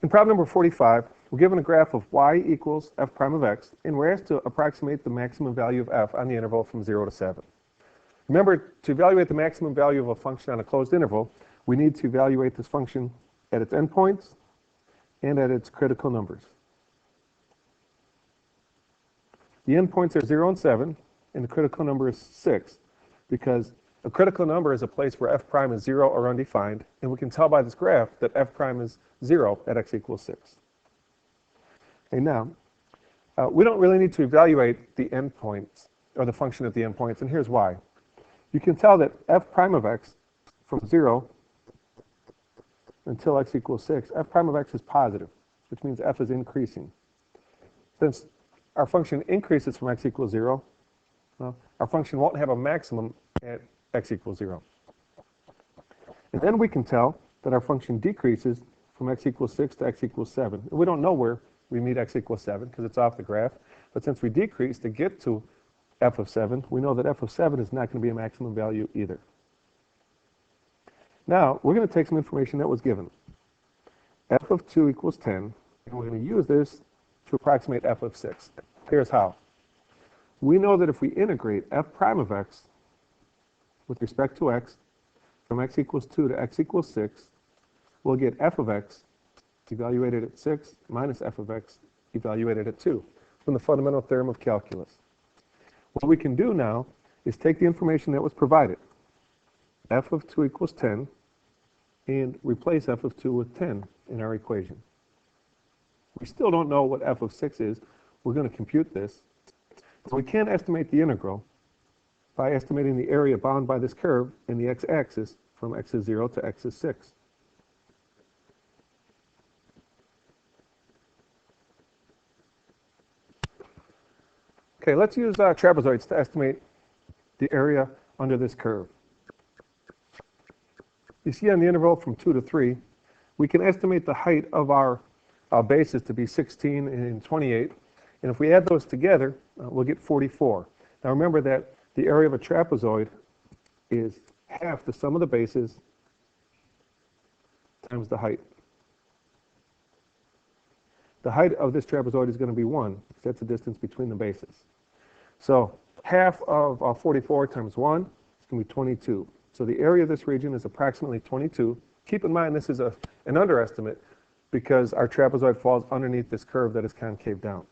In problem number 45, we're given a graph of y equals f prime of x, and we're asked to approximate the maximum value of f on the interval from 0 to 7. Remember, to evaluate the maximum value of a function on a closed interval, we need to evaluate this function at its endpoints and at its critical numbers. The endpoints are 0 and 7, and the critical number is 6, because a critical number is a place where f prime is 0 or undefined, and we can tell by this graph that f prime is 0 at x equals 6. Okay, now, we don't really need to evaluate the endpoints, or the function at the endpoints, and here's why. You can tell that f prime of x from 0 until x equals 6, f prime of x is positive, which means f is increasing. Since our function increases from x equals 0, well, our function won't have a maximum at x equals 0. And then we can tell that our function decreases from x equals 6 to x equals 7. And we don't know where we meet x equals 7 because it's off the graph. But since we decrease to get to f of 7, we know that f of 7 is not going to be a maximum value either. Now, we're going to take some information that was given. F of 2 equals 10, and we're going to use this to approximate f of 6. Here's how. We know that if we integrate f prime of x with respect to x from x equals 2 to x equals 6, we'll get f of x evaluated at 6 minus f of x evaluated at 2 from the fundamental theorem of calculus. What we can do now is take the information that was provided, f of 2 equals 10, and replace f of 2 with 10 in our equation. We still don't know what f of 6 is. We're going to compute this. So we can estimate the integral by estimating the area bound by this curve in the x-axis from x is 0 to x is 6. Okay, let's use trapezoids to estimate the area under this curve. You see on the interval from 2 to 3, we can estimate the height of our bases to be 16 and 28. And if we add those together, we'll get 44. Now remember that the area of a trapezoid is half the sum of the bases times the height. The height of this trapezoid is going to be 1, because that's the distance between the bases. So half of 44 times 1 is going to be 22. So the area of this region is approximately 22. Keep in mind this is an underestimate because our trapezoid falls underneath this curve that is concave down.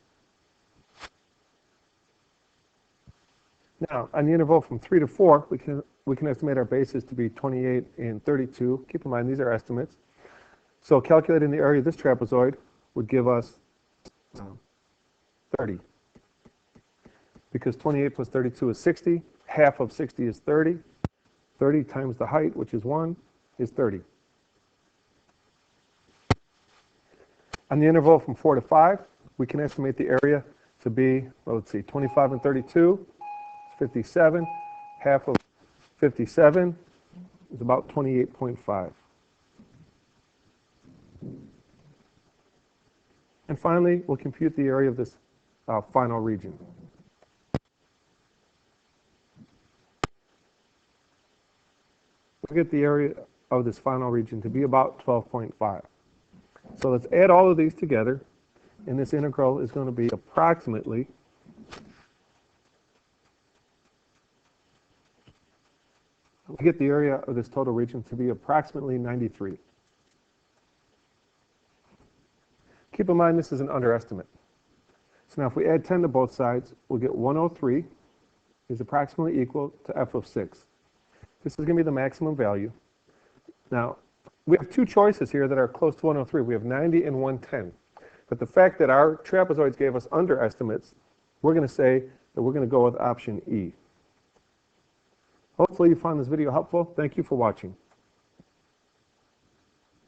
Now, on the interval from 3 to 4, we can estimate our bases to be 28 and 32. Keep in mind these are estimates. So calculating the area of this trapezoid would give us 30. Because 28 plus 32 is 60. Half of 60 is 30. 30 times the height, which is 1, is 30. On the interval from 4 to 5, we can estimate the area to be, well, let's see, 25 and 32 is 57. Half of 57 is about 28.5. And finally, we'll compute the area of this final region. We'll get the area of this final region to be about 12.5. So let's add all of these together, and this integral is going to be approximately we get the area of this total region to be approximately 93. Keep in mind this is an underestimate. So now if we add 10 to both sides, we'll get 103 is approximately equal to f of 6. This is going to be the maximum value. Now, we have two choices here that are close to 103. We have 90 and 110. But the fact that our trapezoids gave us underestimates, we're going to say that we're going to go with option E. Hopefully you found this video helpful. Thank you for watching.